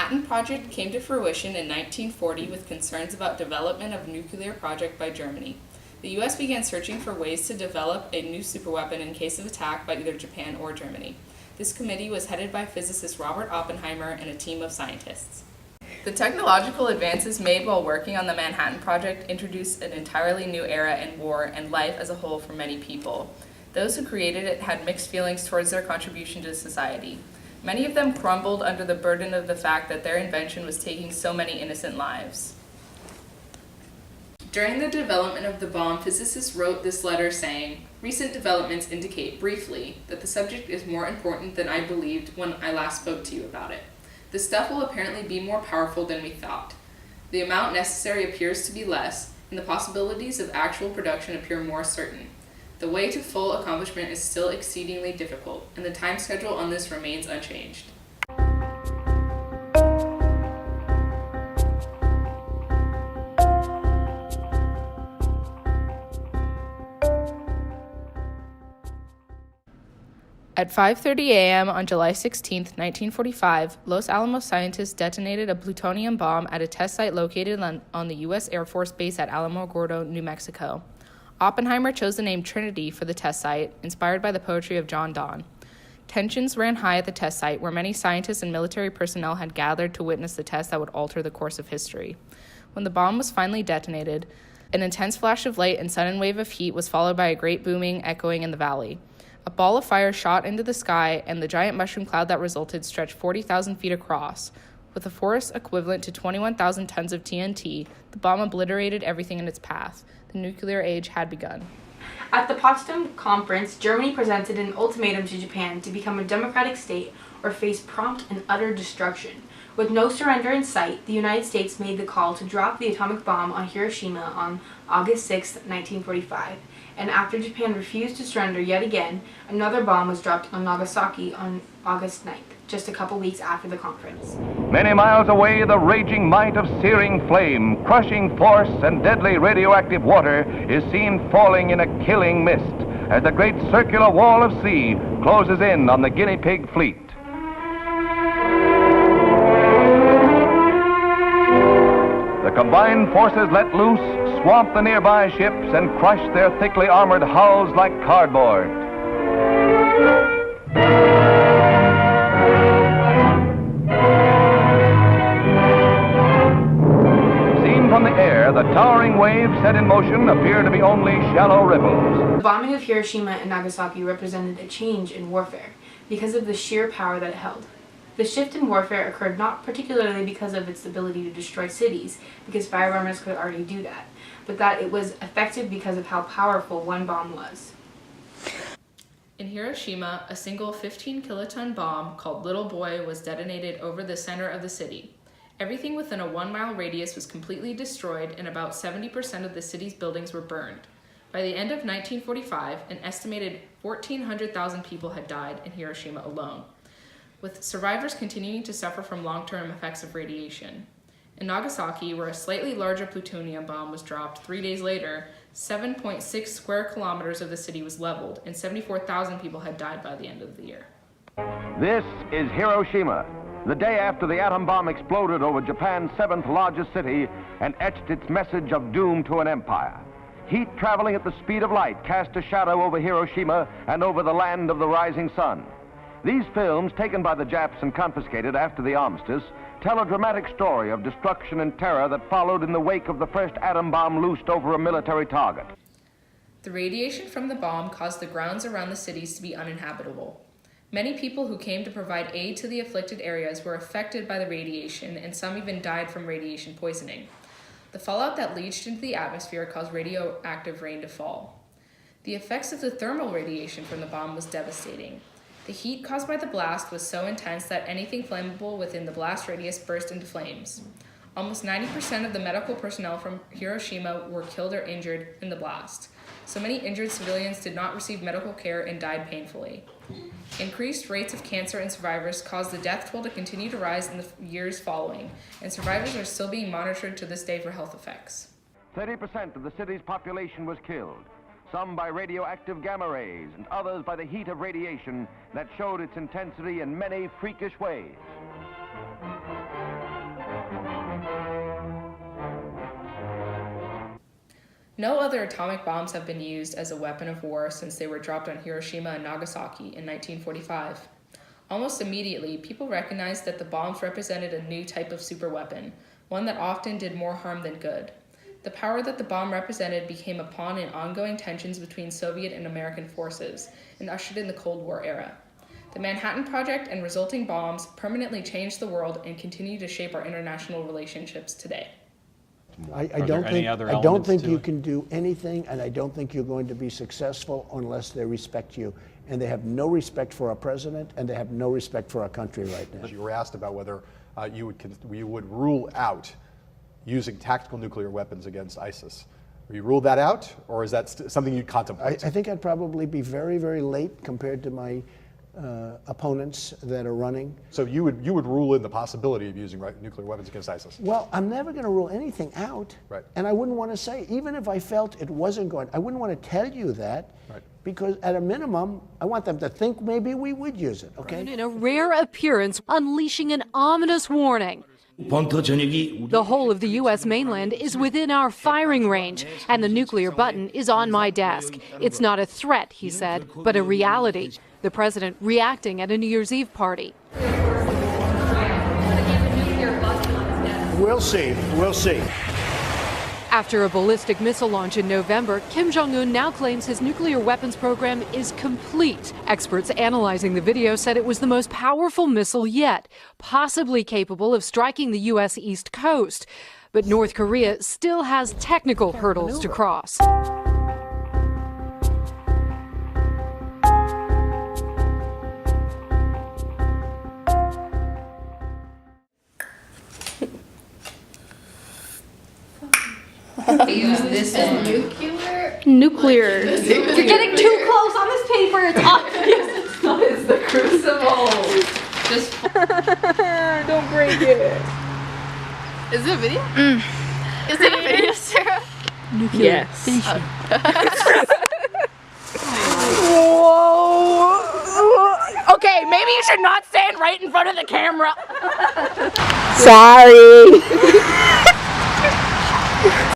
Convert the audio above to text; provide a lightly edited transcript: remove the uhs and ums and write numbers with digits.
Manhattan Project came to fruition in 1940 with concerns about development of a nuclear project by Germany. The U.S. began searching for ways to develop a new superweapon in case of attack by either Japan or Germany. This committee was headed by physicist Robert Oppenheimer and a team of scientists. The technological advances made while working on the Manhattan Project introduced an entirely new era in war and life as a whole for many people. Those who created it had mixed feelings towards their contribution to society. Many of them crumbled under the burden of the fact that their invention was taking so many innocent lives. During the development of the bomb, physicists wrote this letter saying, "Recent developments indicate briefly that the subject is more important than I believed when I last spoke to you about it. The stuff will apparently be more powerful than we thought. The amount necessary appears to be less, and the possibilities of actual production appear more certain. The way to full accomplishment is still exceedingly difficult, and the time schedule on this remains unchanged." At 5:30 a.m. on July 16, 1945, Los Alamos scientists detonated a plutonium bomb at a test site located on the U.S. Air Force Base at Alamogordo, New Mexico. Oppenheimer chose the name Trinity for the test site, inspired by the poetry of John Donne. Tensions ran high at the test site, where many scientists and military personnel had gathered to witness the test that would alter the course of history. When the bomb was finally detonated, an intense flash of light and sudden wave of heat was followed by a great booming, echoing in the valley. A ball of fire shot into the sky, and the giant mushroom cloud that resulted stretched 40,000 feet across. With a force equivalent to 21,000 tons of TNT, the bomb obliterated everything in its path. The nuclear age had begun. At the Potsdam Conference, Germany presented an ultimatum to Japan to become a democratic state or face prompt and utter destruction. With no surrender in sight, the United States made the call to drop the atomic bomb on Hiroshima on August 6, 1945. And after Japan refused to surrender yet again, another bomb was dropped on Nagasaki on August 9th, just a couple weeks after the conference. Many miles away, the raging might of searing flame, crushing force, and deadly radioactive water is seen falling in a killing mist as the great circular wall of sea closes in on the guinea pig fleet. The combined forces let loose, swamp the nearby ships, and crush their thickly armored hulls like cardboard. Seen from the air, the towering waves set in motion appear to be only shallow ripples. The bombing of Hiroshima and Nagasaki represented a change in warfare because of the sheer power that it held. The shift in warfare occurred not particularly because of its ability to destroy cities, because firebombers could already do that, but that it was effective because of how powerful one bomb was. In Hiroshima, a single 15-kiloton bomb called Little Boy was detonated over the center of the city. Everything within a 1-mile radius was completely destroyed, and about 70% of the city's buildings were burned. By the end of 1945, an estimated 1,400,000 people had died in Hiroshima alone, with survivors continuing to suffer from long-term effects of radiation. In Nagasaki, where a slightly larger plutonium bomb was dropped 3 days later, 7.6 square kilometers of the city was leveled, and 74,000 people had died by the end of the year. This is Hiroshima, the day after the atom bomb exploded over Japan's 7th largest city and etched its message of doom to an empire. Heat traveling at the speed of light cast a shadow over Hiroshima and over the land of the rising sun. These films, taken by the Japs and confiscated after the armistice, tell a dramatic story of destruction and terror that followed in the wake of the first atom bomb loosed over a military target. The radiation from the bomb caused the grounds around the cities to be uninhabitable. Many people who came to provide aid to the afflicted areas were affected by the radiation, and some even died from radiation poisoning. The fallout that leached into the atmosphere caused radioactive rain to fall. The effects of the thermal radiation from the bomb was devastating. The heat caused by the blast was so intense that anything flammable within the blast radius burst into flames. Almost 90% of the medical personnel from Hiroshima were killed or injured in the blast. So many injured civilians did not receive medical care and died painfully. Increased rates of cancer in survivors caused the death toll to continue to rise in the years following, and survivors are still being monitored to this day for health effects. 30% of the city's population was killed, some by radioactive gamma rays and others by the heat of radiation that showed its intensity in many freakish ways. No other atomic bombs have been used as a weapon of war since they were dropped on Hiroshima and Nagasaki in 1945. Almost immediately, people recognized that the bombs represented a new type of superweapon, one that often did more harm than good. The power that the bomb represented became a pawn in ongoing tensions between Soviet and American forces and ushered in the Cold War era. The Manhattan Project and resulting bombs permanently changed the world and continue to shape our international relationships today. I don't think you can do anything, and I don't think you're going to be successful unless they respect you. And they have no respect for our president, and they have no respect for our country right now. You were asked about whether you would rule out using tactical nuclear weapons against ISIS. Will you rule that out, or is that something you'd contemplate? I think I'd probably be very, very late compared to my opponents that are running. So you would rule in the possibility of using nuclear weapons against ISIS? Well, I'm never going to rule anything out. Right. And I wouldn't want to say, even if I felt it wasn't going, I wouldn't want to tell you that. Right. Because at a minimum, I want them to think maybe we would use it, okay? In a rare appearance, unleashing an ominous warning. The whole of the U.S. mainland is within our firing range, and the nuclear button is on my desk. It's not a threat, he said, but a reality. The president reacting at a New Year's Eve party. We'll see. We'll see. After a ballistic missile launch in November, Kim Jong-un now claims his nuclear weapons program is complete. Experts analyzing the video said it was the most powerful missile yet, possibly capable of striking the U.S. East Coast. But North Korea still has technical hurdles to cross. Use this one. Nuclear. You're getting too close on this paper. It's obvious. It's not. It's the crucible. Just Don't break it. Is it a video? Is it a video, Sarah? Nuclear. Yes. Whoa. Okay, maybe you should not stand right in front of the camera. Sorry.